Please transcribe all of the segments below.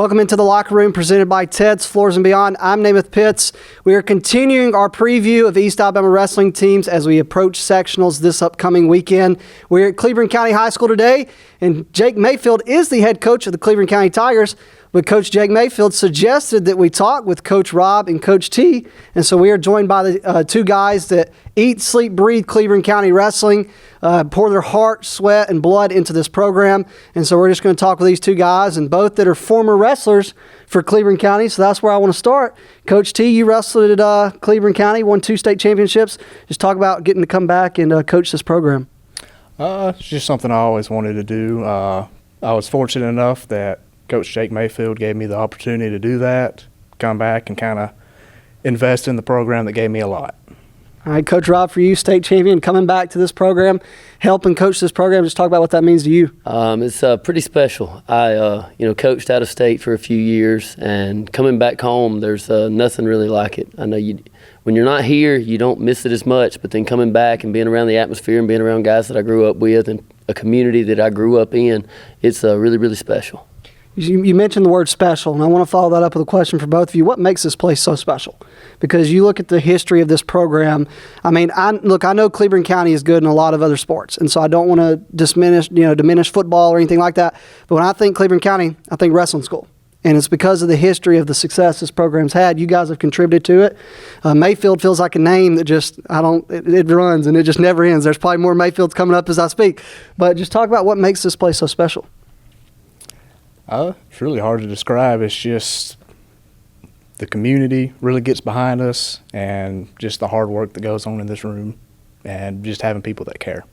Welcome into the Locker Room presented by Ted's Floors and Beyond. I'm Namath Pitts. We are continuing our preview of East Alabama wrestling teams as we approach sectionals this upcoming weekend. We're at Cleburne County High School today, and Jake Mayfield is the head coach of the Cleburne County Tigers. But Coach Jake Mayfield suggested that we talk with Coach Rob and Coach T. And so we are joined by the two guys that eat, sleep, breathe Cleburne County wrestling, pour their heart, sweat, and blood into this program. And so we're just going to talk with these two guys, and both that are former wrestlers for Cleburne County. So that's where I want to start. Coach T, you wrestled at Cleburne County, won 2 state championships. Just talk about getting to come back and coach this program. It's just something I always wanted to do. I was fortunate enough that Coach Jake Mayfield gave me the opportunity to do that, come back and kind of invest in the program that gave me a lot. All right, Coach Rob, for you, state champion, coming back to this program, helping coach this program, just talk about what that means to you. It's pretty special. I coached out of state for a few years, and coming back home, there's nothing really like it. I know when you're not here, you don't miss it as much, but then coming back and being around the atmosphere and being around guys that I grew up with and a community that I grew up in, it's really, really special. You mentioned the word special, and I want to follow that up with a question for both of you. What makes this place so special? Because you look at the history of this program. I mean, I know Cleburne County is good in a lot of other sports, and so I don't want to diminish football or anything like that. But when I think Cleburne County, I think wrestling school. And it's because of the history of the success this program's had. You guys have contributed to it. Mayfield feels like a name that it runs and it just never ends. There's probably more Mayfields coming up as I speak. But just talk about what makes this place so special. It's really hard to describe. It's just the community really gets behind us, and just the hard work that goes on in this room, and just having people that care.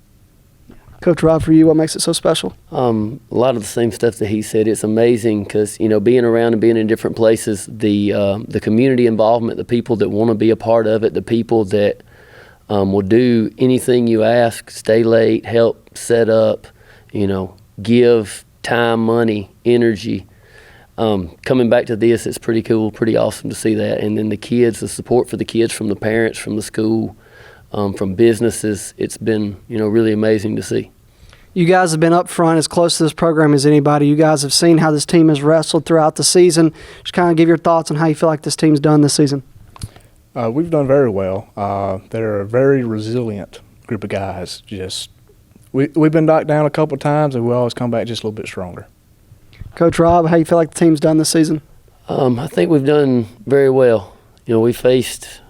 Coach Rob, for you, what makes it so special? A lot of the same stuff that he said. It's amazing because, being around and being in different places, the community involvement, the people that want to be a part of it, the people that will do anything you ask, stay late, help set up, give time, money, energy. Coming back to this, it's pretty cool, pretty awesome to see that. And then the kids, the support for the kids from the parents, from the school, from businesses, it's been, really amazing to see. You guys have been up front as close to this program as anybody. You guys have seen how this team has wrestled throughout the season. Just kind of give your thoughts on how you feel like this team's done this season. We've done very well. They're a very resilient group of guys. We've been knocked down a couple of times, and we always come back just a little bit stronger. Coach Rob, how you feel like the team's done this season? I think we've done very well. We faced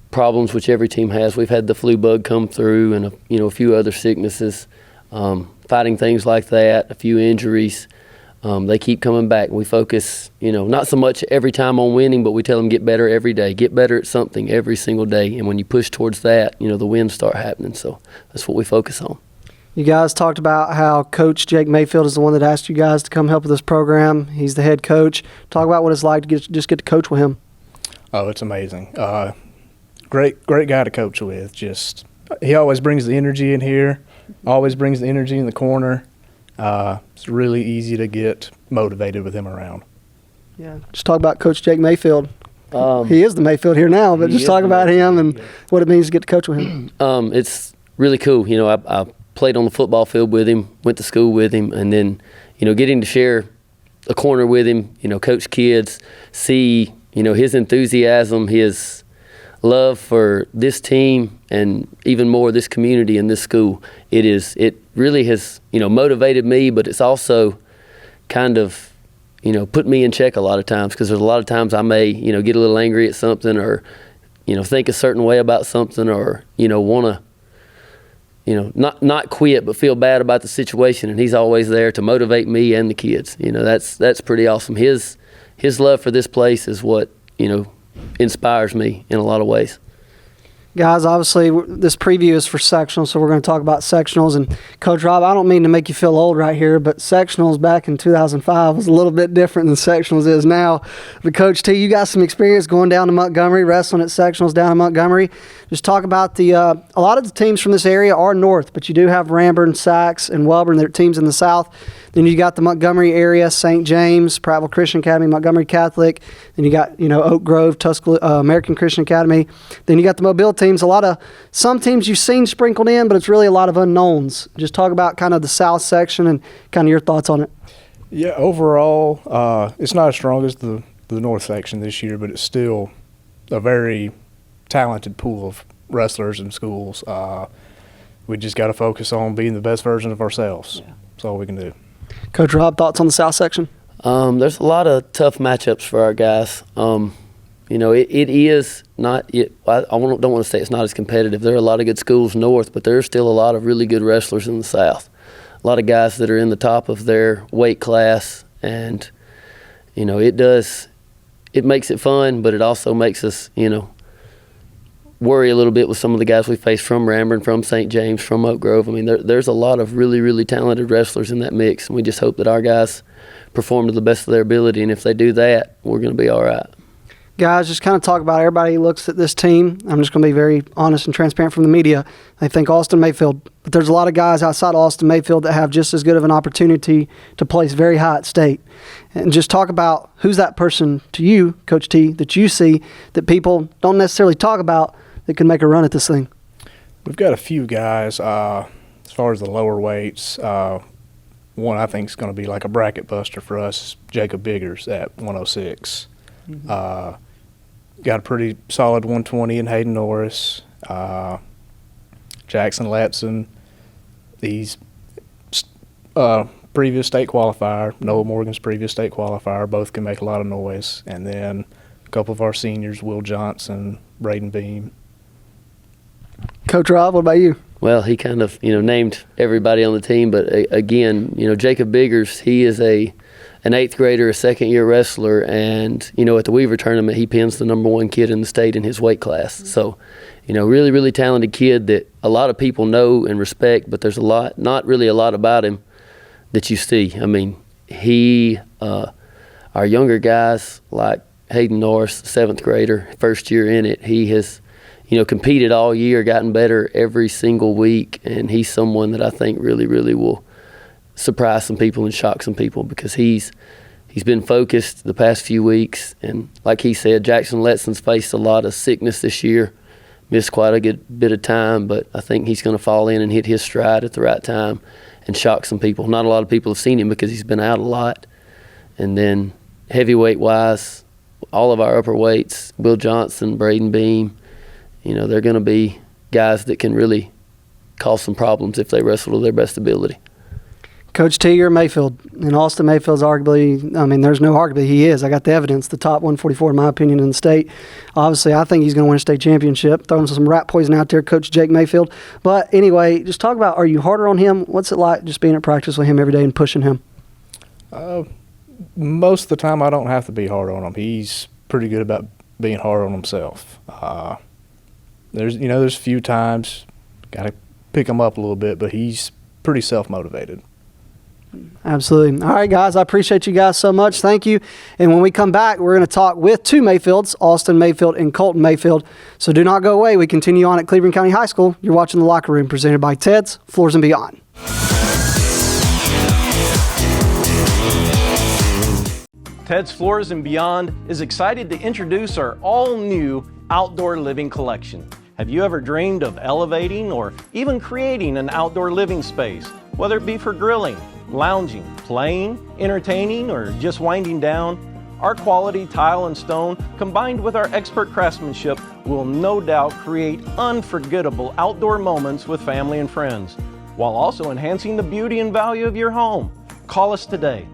problems, which every team has. We've had the flu bug come through and a few other sicknesses, fighting things like that, a few injuries. They keep coming back. We focus, not so much every time on winning, but we tell them get better every day, get better at something every single day. And when you push towards that, the wins start happening. So that's what we focus on. You guys talked about how Coach Jake Mayfield is the one that asked you guys to come help with this program. He's the head coach. Talk about what it's like to just get to coach with him. Oh, it's amazing. Great guy to coach with. He always brings the energy in here, always brings the energy in the corner. It's really easy to get motivated with him around. Yeah, just talk about Coach Jake Mayfield. He is the Mayfield here now, but just talk about him and what it means to get to coach with him. It's really cool. I played on the football field with him, went to school with him, and then, getting to share a corner with him, coach kids, see, his enthusiasm, his love for this team, and even more this community and this school. It really has, motivated me, but it's also kind of, put me in check a lot of times, because there's a lot of times I may, get a little angry at something, or, think a certain way about something, or, want to, not quit, but feel bad about the situation, and he's always there to motivate me and the kids. That's pretty awesome. His love for this place is what, inspires me in a lot of ways. Guys, obviously, this preview is for sectionals, so we're going to talk about sectionals. And Coach Rob, I don't mean to make you feel old right here, but sectionals back in 2005 was a little bit different than sectionals is now. But Coach T, you got some experience going down to Montgomery, wrestling at sectionals down in Montgomery. Just talk about a lot of the teams from this area are north, but you do have Ranburne, Sachs, and Welborn. They're teams in the south. Then you got the Montgomery area, St. James, Prattville Christian Academy, Montgomery Catholic. Then you got, Oak Grove, Tuscaloosa, American Christian Academy. Then you got the Mobile teams. Some teams you've seen sprinkled in, but it's really a lot of unknowns. Just talk about kind of the south section and kind of your thoughts on it. Yeah, overall, it's not as strong as the North section this year, but it's still a very talented pool of wrestlers and schools. We just got to focus on being the best version of ourselves. Yeah. That's all we can do. Coach Rob, thoughts on the South section? There's a lot of tough matchups for our guys. It is not. I don't want to say it's not as competitive. There are a lot of good schools north, but there's still a lot of really good wrestlers in the South. A lot of guys that are in the top of their weight class, and it makes it fun, but it also makes us worry a little bit with some of the guys we face from Ramburn, from St. James, from Oak Grove. I mean, there's a lot of really, really talented wrestlers in that mix, and we just hope that our guys perform to the best of their ability, and if they do that, we're going to be all right. Guys, just kind of talk about everybody looks at this team. I'm just going to be very honest and transparent from the media. They think Austin Mayfield, but there's a lot of guys outside Austin Mayfield that have just as good of an opportunity to place very high at state. And just talk about who's that person to you, Coach T, that you see that people don't necessarily talk about that can make a run at this thing. We've got a few guys as far as the lower weights. One I think is going to be like a bracket buster for us, Jacob Biggers at 106. Mm-hmm. Got a pretty solid 120 in Hayden Norris. Jackson Latson, he's previous state qualifier. Noah Morgan's previous state qualifier. Both can make a lot of noise. And then a couple of our seniors, Will Johnson, Braden Beam. Coach Rob, what about you? Well, he kind of, named everybody on the team, but again, Jacob Biggers, he is an 8th grader, a second-year wrestler, and, at the Weaver tournament, he pins the #1 kid in the state in his weight class. So, really, really talented kid that a lot of people know and respect, but there's not really a lot about him that you see. I mean, our younger guys, like Hayden Norris, 7th grader, first year in it, he has, competed all year, gotten better every single week, and he's someone that I think really, really will surprise some people and shock some people because he's been focused the past few weeks. And like he said, Jackson Letson's faced a lot of sickness this year, missed quite a good bit of time, but I think he's going to fall in and hit his stride at the right time and shock some people. Not a lot of people have seen him because he's been out a lot. And then heavyweight-wise, all of our upper weights, Will Johnson, Braden Beam, they're going to be guys that can really cause some problems if they wrestle to their best ability. Coach T, you're Mayfield, and Austin Mayfield's arguably, there's no arguably he is. I got the evidence, the top 144 in my opinion in the state. Obviously, I think he's going to win a state championship. Throwing some rat poison out there, Coach Jake Mayfield. But anyway, just talk about, are you harder on him? What's it like just being at practice with him every day and pushing him? Most of the time I don't have to be hard on him. He's pretty good about being hard on himself. There's a few times got to pick him up a little bit, but he's pretty self-motivated. Absolutely. All right, guys, I appreciate you guys so much. Thank you. And when we come back, we're going to talk with two Mayfields, Austin Mayfield and Colton Mayfield. So do not go away. We continue on at Cleburne County High School. You're watching The Locker Room, presented by Ted's Floors and Beyond. Ted's Floors and Beyond is excited to introduce our all-new outdoor living collection. Have you ever dreamed of elevating or even creating an outdoor living space, whether it be for grilling, lounging, playing, entertaining, or just winding down? Our quality tile and stone, combined with our expert craftsmanship, will no doubt create unforgettable outdoor moments with family and friends, while also enhancing the beauty and value of your home. Call us today.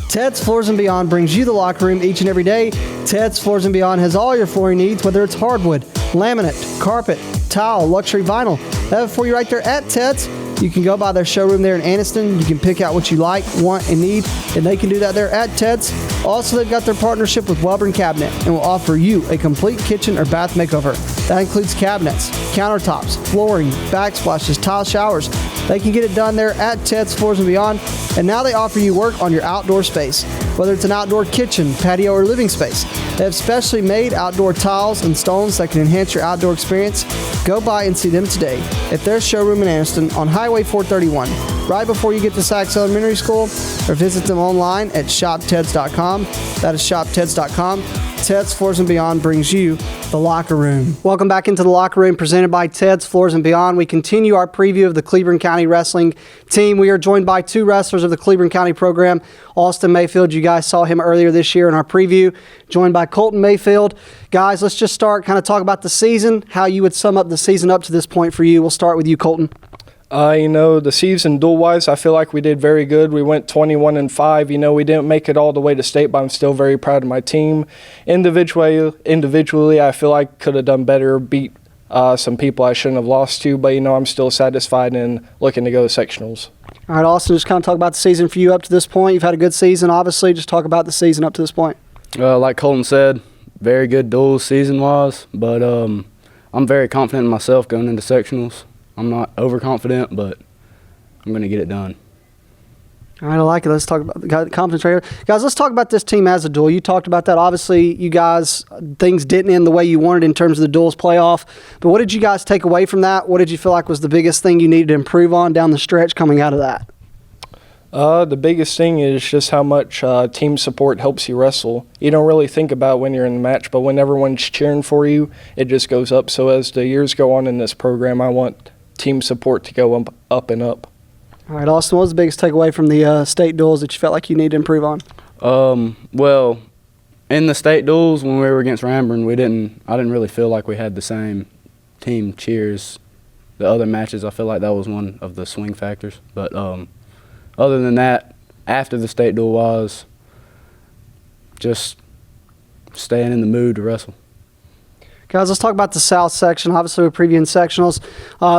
Ted's Floors and Beyond brings you The Locker Room each and every day. Ted's Floors and Beyond has all your flooring needs, whether it's hardwood, laminate, carpet, tile, luxury vinyl. They have it for you right there at Ted's. You can go by their showroom there in Anniston. You can pick out what you like, want, and need, and they can do that there at Ted's. Also, they've got their partnership with Cleburne Cabinet and will offer you a complete kitchen or bath makeover. That includes cabinets, countertops, flooring, backsplashes, tile showers. They can get it done there at Ted's Floors and Beyond. And now they offer you work on your outdoor space, whether it's an outdoor kitchen, patio, or living space. They have specially made outdoor tiles and stones that can enhance your outdoor experience. Go by and see them today at their showroom in Anniston on Highway 431, right before you get to Sachs Elementary School, or visit them online at shopteds.com. That is shopteds.com. Ted's Floors and Beyond brings you the Locker Room. Welcome back into the Locker Room, presented by Ted's Floors and Beyond. We continue our preview of the Cleburne County Wrestling team. We are joined by two wrestlers of the Cleburne County program. Austin Mayfield, you guys saw him earlier this year in our preview, joined by Colton Mayfield. Guys, let's just start, kind of talk about the season, how you would sum up the season up to this point for you. We'll start with you, Colton. The season duel-wise, I feel like we did very good. We went 21-5. We didn't make it all the way to state, but I'm still very proud of my team. Individually, I feel like could have done better, beat some people I shouldn't have lost to, but, I'm still satisfied and looking to go to sectionals. All right, Austin, just kind of talk about the season for you up to this point. You've had a good season, obviously. Just talk about the season up to this point. Like Colton said, very good duels season-wise, but I'm very confident in myself going into sectionals. I'm not overconfident, but I'm going to get it done. All right, I like it. Let's talk about the confidence right here. Guys, let's talk about this team as a duel. You talked about that. Obviously, you guys, things didn't end the way you wanted in terms of the duels playoff. But what did you guys take away from that? What did you feel like was the biggest thing you needed to improve on down the stretch coming out of that? The biggest thing is just how much team support helps you wrestle. You don't really think about when you're in the match, but when everyone's cheering for you, it just goes up. So as the years go on in this program, I want team support to go up and up. All right, Austin, what was the biggest takeaway from the state duels that you felt like you need to improve on? Well, in the state duels when we were against Ramburn, I didn't really feel like we had the same team cheers. The other matches, I feel like that was one of the swing factors. But other than that, after the state duel was just staying in the mood to wrestle. Guys, let's talk about the South section. Obviously, we're previewing sectionals.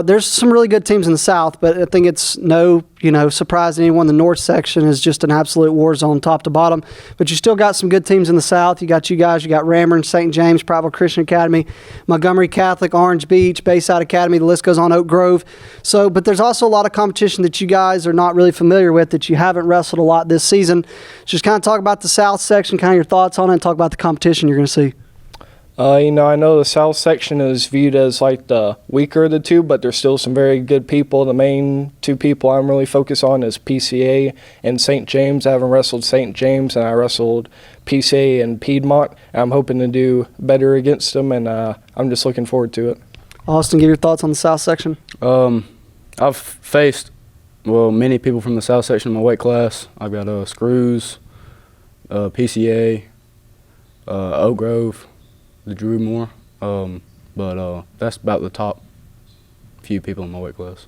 There's some really good teams in the South, but I think it's no surprise to anyone. The North section is just an absolute war zone, top to bottom. But you still got some good teams in the South. You got you guys. You got Ramburn, St. James, Prattville Christian Academy, Montgomery Catholic, Orange Beach, Bayside Academy. The list goes on. Oak Grove. But there's also a lot of competition that you guys are not really familiar with, that you haven't wrestled a lot this season. Just kind of talk about the South section, kind of your thoughts on it, and talk about the competition you're going to see. I know the South section is viewed as like the weaker of the two, but there's still some very good people. The main two people I'm really focused on is PCA and St. James. I haven't wrestled St. James, and I wrestled PCA and Piedmont. I'm hoping to do better against them, and I'm just looking forward to it. Austin, give your thoughts on the South section. I've faced, many people from the South section in my weight class. I've got Screws, PCA, Oak Grove, the Drew Moore, but that's about the top few people in my weight class.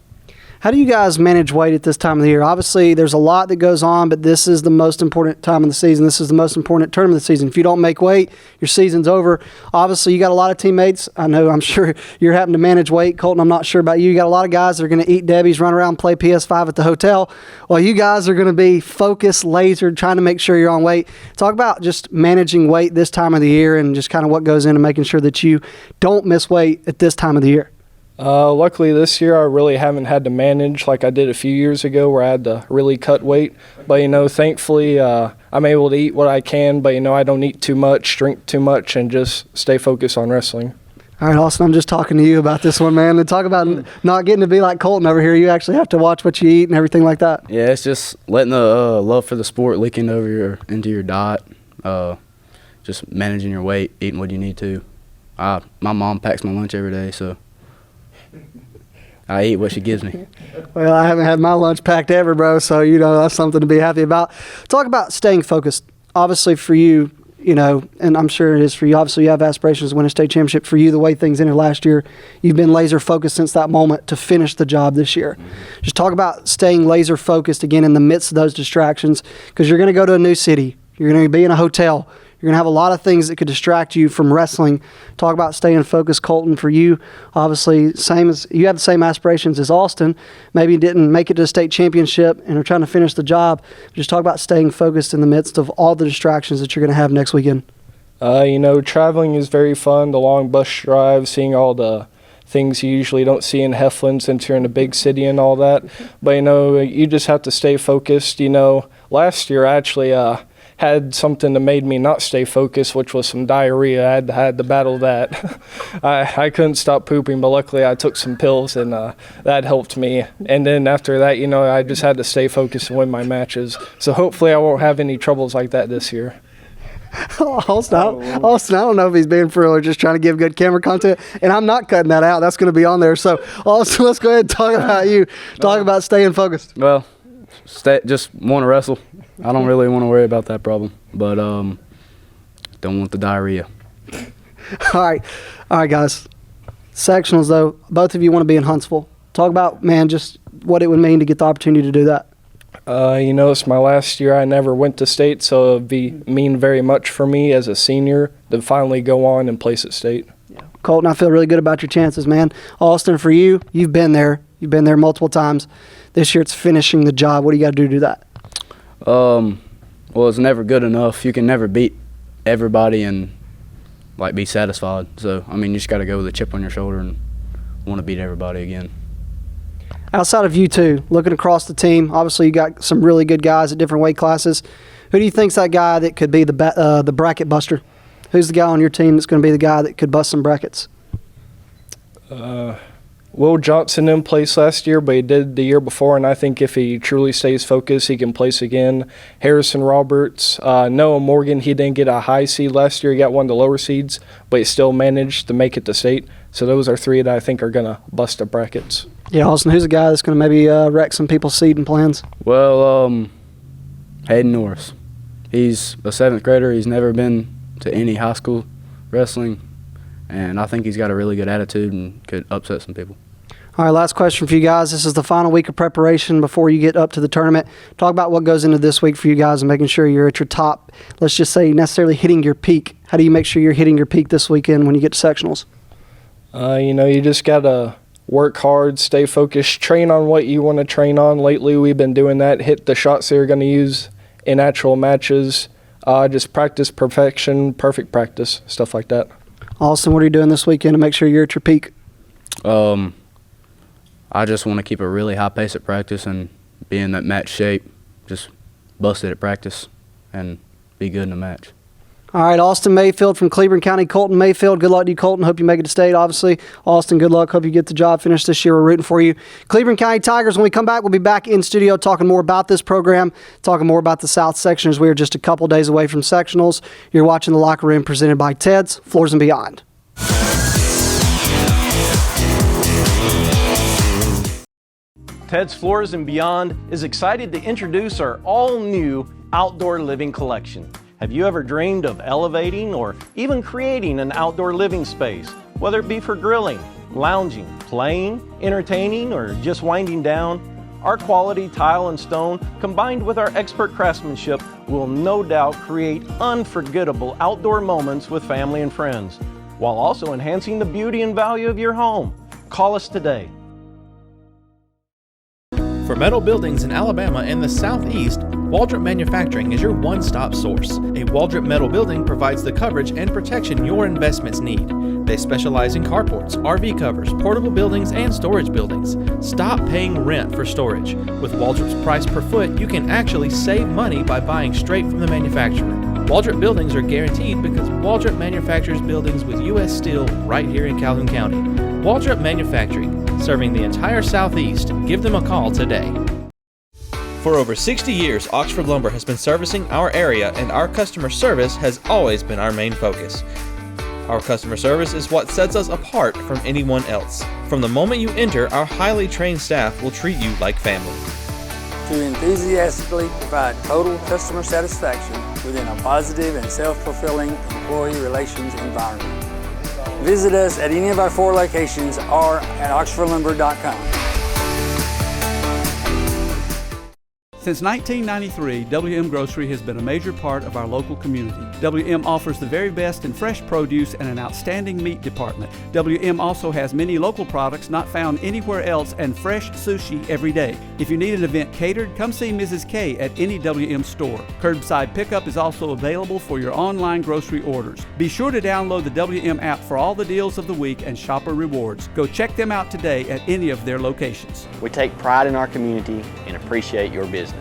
How do you guys manage weight at this time of the year? Obviously, there's a lot that goes on, but this is the most important time of the season. This is the most important tournament of the season. If you don't make weight, your season's over. Obviously, you got a lot of teammates. I'm sure you're having to manage weight. Colton, I'm not sure about you. You got a lot of guys that are going to eat Debbie's, run around, play PS5 at the hotel. Well, you guys are going to be focused, lasered, trying to make sure you're on weight. Talk about just managing weight this time of the year and just kind of what goes into making sure that you don't miss weight at this time of the year. Luckily this year I really haven't had to manage like I did a few years ago where I had to really cut weight. But, thankfully I'm able to eat what I can, but, I don't eat too much, drink too much, and just stay focused on wrestling. All right, Austin, I'm just talking to you about this one, man. And talk about not getting to be like Colton over here. You actually have to watch what you eat and everything like that. Yeah, it's just letting the love for the sport leak into your diet, just managing your weight, eating what you need to. My mom packs my lunch every day, so I eat what she gives me. Well, I haven't had my lunch packed ever, bro, so, that's something to be happy about. Talk about staying focused. Obviously, for you, and I'm sure it is for you, obviously you have aspirations to win a state championship. For you, the way things ended last year, you've been laser focused since that moment to finish the job this year. Mm-hmm. Just talk about staying laser focused, again, in the midst of those distractions, because you're going to go to a new city. You're going to be in a hotel. You're going to have a lot of things that could distract you from wrestling. Talk about staying focused, Colton. For you, obviously, you have the same aspirations as Austin. Maybe you didn't make it to the state championship and are trying to finish the job. Just talk about staying focused in the midst of all the distractions that you're going to have next weekend. Traveling is very fun, the long bus drive, seeing all the things you usually don't see in Heflin since you're in a big city and all that. But, you just have to stay focused. Last year I actually had something that made me not stay focused, which was some diarrhea. I had to battle that. I couldn't stop pooping, but luckily I took some pills and that helped me. And then after that, I just had to stay focused and win my matches. So hopefully I won't have any troubles like that this year. Austin, I don't know if he's being for real or just trying to give good camera content, and I'm not cutting that out. That's going to be on there. So, Austin, let's go ahead and talk about you. Talk about staying focused. Well, just want to wrestle. I don't really want to worry about that problem, but don't want the diarrhea. All right, guys. Sectionals, though, both of you want to be in Huntsville. Talk about, just what it would mean to get the opportunity to do that. It's my last year. I never went to state, so it'd mean very much for me as a senior to finally go on and place at state. Yeah. Colton, I feel really good about your chances, man. Austin, for you, you've been there. You've been there multiple times. This year it's finishing the job. What do you got to do that? Well, it's never good enough. You can never beat everybody and be satisfied. So, you just got to go with a chip on your shoulder and want to beat everybody again. Outside of you two, looking across the team, obviously you got some really good guys at different weight classes. Who do you think's that guy that could be the bracket buster? Who's the guy on your team that's going to be the guy that could bust some brackets? Will Johnson didn't place last year, but he did the year before, and I think if he truly stays focused, he can place again. Harrison Roberts, Noah Morgan, he didn't get a high seed last year. He got one of the lower seeds, but he still managed to make it to state. So those are three that I think are going to bust the brackets. Yeah, Austin, who's a guy that's going to maybe wreck some people's seeding plans? Well, Hayden Norris. He's a 7th grader. He's never been to any high school wrestling, and I think he's got a really good attitude and could upset some people. All right, last question for you guys. This is the final week of preparation before you get up to the tournament. Talk about what goes into this week for you guys and making sure you're at your top, let's just say necessarily hitting your peak. How do you make sure you're hitting your peak this weekend when you get to sectionals? You just got to work hard, stay focused, train on what you want to train on. Lately we've been doing that, hit the shots that you're going to use in actual matches, just practice perfection, perfect practice, stuff like that. Austin, what are you doing this weekend to make sure you're at your peak? I just want to keep a really high pace at practice and be in that match shape, just bust it at practice and be good in a match. All right, Austin Mayfield from Cleburne County, Colton Mayfield. Good luck to you, Colton. Hope you make it to state, obviously. Austin, good luck. Hope you get the job finished this year. We're rooting for you. Cleburne County Tigers, when we come back, we'll be back in studio talking more about this program, talking more about the South Section as we are just a couple days away from sectionals. You're watching The Locker Room presented by Ted's Floors and Beyond. Ted's Floors and Beyond is excited to introduce our all-new outdoor living collection. Have you ever dreamed of elevating or even creating an outdoor living space, whether it be for grilling, lounging, playing, entertaining, or just winding down? Our quality tile and stone, combined with our expert craftsmanship, will no doubt create unforgettable outdoor moments with family and friends, while also enhancing the beauty and value of your home. Call us today. For metal buildings in Alabama and the Southeast, Waldrop Manufacturing is your one-stop source. A Waldrop metal building provides the coverage and protection your investments need. They specialize in carports, RV covers, portable buildings, and storage buildings. Stop paying rent for storage. With Waldrop's price per foot, you can actually save money by buying straight from the manufacturer. Waldrop buildings are guaranteed because Waldrop manufactures buildings with U.S. steel right here in Calhoun County. Waldrop Manufacturing, serving the entire Southeast. Give them a call today. For over 60 years, Oxford Lumber has been servicing our area, and our customer service has always been our main focus. Our customer service is what sets us apart from anyone else. From the moment you enter, our highly trained staff will treat you like family. To enthusiastically provide total customer satisfaction within a positive and self-fulfilling employee relations environment. Visit us at any of our 4 locations or at oxfordlumber.com. Since 1993, WM Grocery has been a major part of our local community. WM offers the very best in fresh produce and an outstanding meat department. WM also has many local products not found anywhere else and fresh sushi every day. If you need an event catered, come see Mrs. K at any WM store. Curbside pickup is also available for your online grocery orders. Be sure to download the WM app for all the deals of the week and shopper rewards. Go check them out today at any of their locations. We take pride in our community and appreciate your business.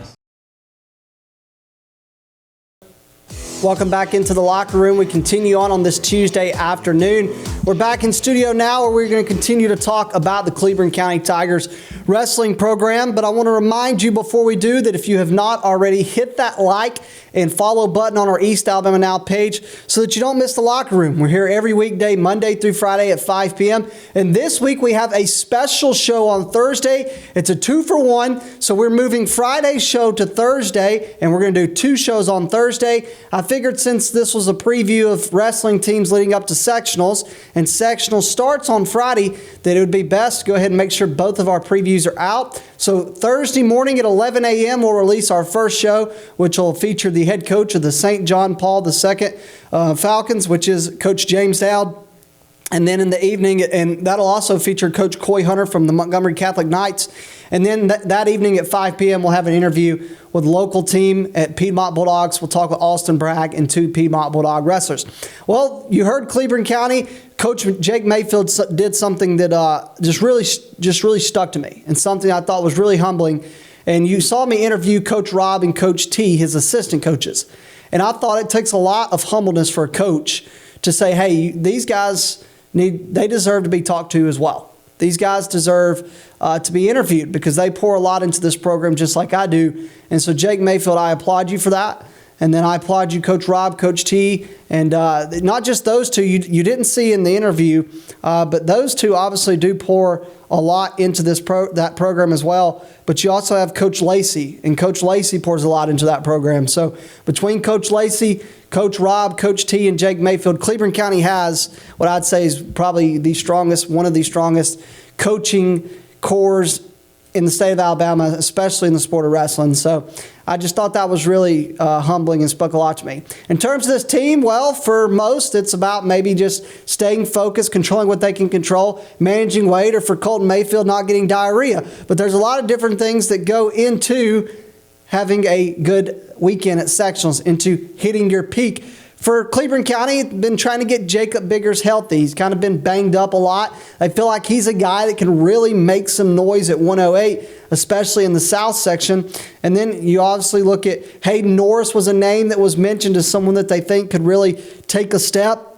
Welcome back into the locker room. We continue on this Tuesday afternoon. We're back in studio now where we're going to continue to talk about the Cleburne County Tigers wrestling program. But I want to remind you before we do that if you have not already, hit that like and follow button on our East Alabama Now page so that you don't miss the locker room. We're here every weekday, Monday through Friday at 5 p.m. And this week we have a special show on Thursday. It's a 2-for-1. So we're moving Friday's show to Thursday, and we're going to do 2 shows on Thursday. I figured since this was a preview of wrestling teams leading up to sectionals, and sectionals starts on Friday, that it would be best to go ahead and make sure both of our previews are out. So Thursday morning at 11 a.m. we'll release our first show, which will feature the head coach of the St. John Paul II Falcons, which is Coach James Dowd. And then in the evening, and that'll also feature Coach Coy Hunter from the Montgomery Catholic Knights. And then that evening at 5 p.m., we'll have an interview with local team at Piedmont Bulldogs. We'll talk with Austin Bragg and 2 Piedmont Bulldog wrestlers. Well, you heard Cleburne County. Coach Jake Mayfield did something that just really stuck to me, and something I thought was really humbling. And you saw me interview Coach Rob and Coach T, his assistant coaches. And I thought it takes a lot of humbleness for a coach to say, hey, these guys they deserve to be talked to as well. These guys deserve to be interviewed because they pour a lot into this program just like I do. And so, Jake Mayfield, I applaud you for that. And then I applaud you, Coach Rob, Coach T, and not just those two you didn't see in the interview, but those two obviously do pour a lot into that program as well. But you also have Coach Lacey, and Coach Lacey pours a lot into that program. So between Coach Lacey, Coach Rob, Coach T, and Jake Mayfield, Cleburne County has what I'd say is probably one of the strongest coaching cores in the state of Alabama, especially in the sport of wrestling. So I just thought that was really humbling and spoke a lot to me. In terms of this team, well, for most, it's about maybe just staying focused, controlling what they can control, managing weight, or for Colton Mayfield, not getting diarrhea. But there's a lot of different things that go into having a good weekend at sectionals, into hitting your peak. For Cleburne County, been trying to get Jacob Biggers healthy. He's kind of been banged up a lot. I feel like he's a guy that can really make some noise at 108, especially in the south section. And then you obviously look at Hayden Norris was a name that was mentioned as someone that they think could really take a step.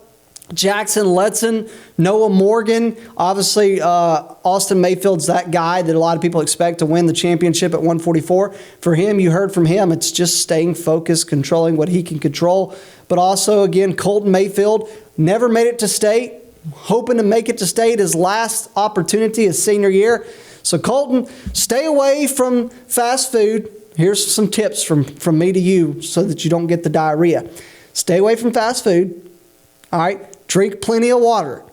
Jackson Letson, Noah Morgan, obviously Austin Mayfield's that guy that a lot of people expect to win the championship at 144. For him, you heard from him, it's just staying focused, controlling what he can control. But also, again, Colton Mayfield never made it to state, hoping to make it to state his last opportunity his senior year. So Colton, stay away from fast food. Here's some tips from me to you so that you don't get the diarrhea. Stay away from fast food. All right. Drink plenty of water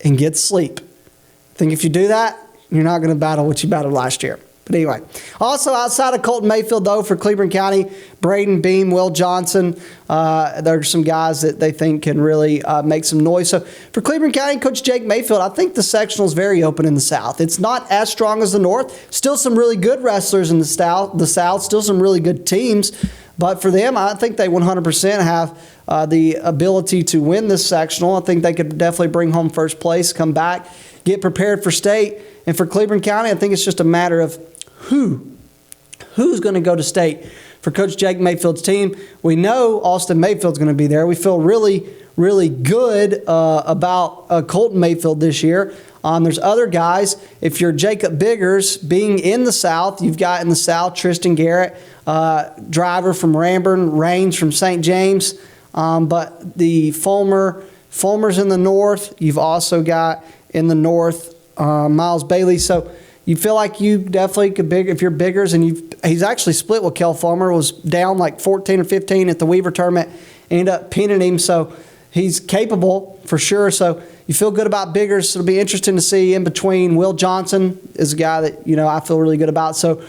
and get sleep. I think if you do that, you're not going to battle what you battled last year. But anyway, also outside of Colton Mayfield, though, for Cleburne County, Braden Beam, Will Johnson, there are some guys that they think can really make some noise. So for Cleburne County, Coach Jake Mayfield, I think the sectional is very open in the South. It's not as strong as the North. Still some really good wrestlers in the South, still some really good teams. But for them, I think they 100% have the ability to win this sectional. I think they could definitely bring home first place, come back, get prepared for state. And for Cleburne County, I think it's just a matter of who's going to go to state. For Coach Jake Mayfield's team, we know Austin Mayfield's going to be there. We feel really, really good about Colton Mayfield this year. There's other guys. If you're Jacob Biggers, being in the South, you've got in the South Tristan Garrett, driver from Ramburn, Raines from St. James. But the Fulmer's in the North. You've also got in the North Miles Bailey. So you feel like you definitely could if you're Biggers, and he's actually split with Kel Fulmer, was down like 14 or 15 at the Weaver tournament, ended up pinning him. So he's capable for sure. So you feel good about Biggers. So it'll be interesting to see in between. Will Johnson is a guy that, I feel really good about. So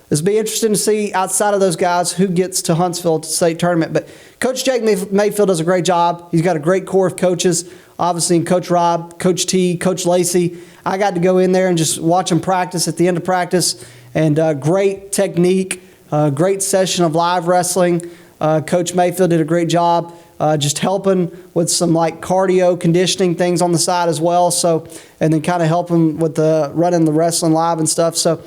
It'll be interesting to see outside of those guys who gets to Huntsville to state tournament. But Coach Jake Mayfield does a great job. He's got a great core of coaches, obviously, and Coach Rob, Coach T, Coach Lacey. I got to go in there and just watch them practice at the end of practice, and great technique, great session of live wrestling. Coach Mayfield did a great job just helping with some like cardio conditioning things on the side as well. So, and then kind of helping with the running the wrestling live and stuff. So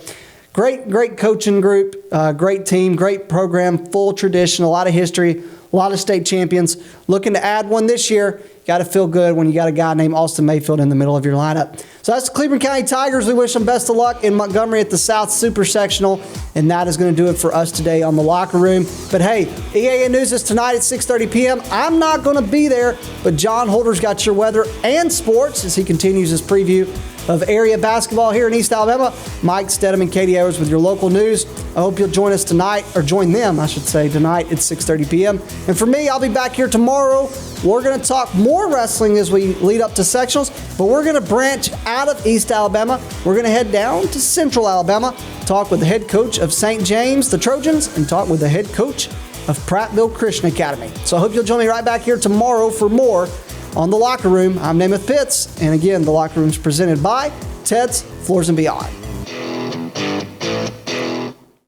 great coaching group, great team, great program, full tradition, a lot of history, a lot of state champions. Looking to add one this year. Got to feel good when you got a guy named Austin Mayfield in the middle of your lineup. So that's the Cleburne County Tigers. We wish them best of luck in Montgomery at the South Super Sectional. And that is going to do it for us today on the Locker Room. But hey, EAA News is tonight at 6:30 p.m. I'm not going to be there, but John Holder's got your weather and sports as he continues his preview of area basketball here in East Alabama. Mike Stedham and Katie Owers with your local news. I hope you'll join us tonight, or join them, I should say, tonight at 6:30 p.m. And for me, I'll be back here tomorrow. We're going to talk more wrestling as we lead up to sectionals, but we're going to branch out of East Alabama. We're going to head down to Central Alabama, talk with the head coach of St. James, the Trojans, and talk with the head coach of Prattville Christian Academy. So I hope you'll join me right back here tomorrow for more on The Locker Room. I'm Namath Pitts, and again, The Locker Room is presented by Ted's Floors and Beyond.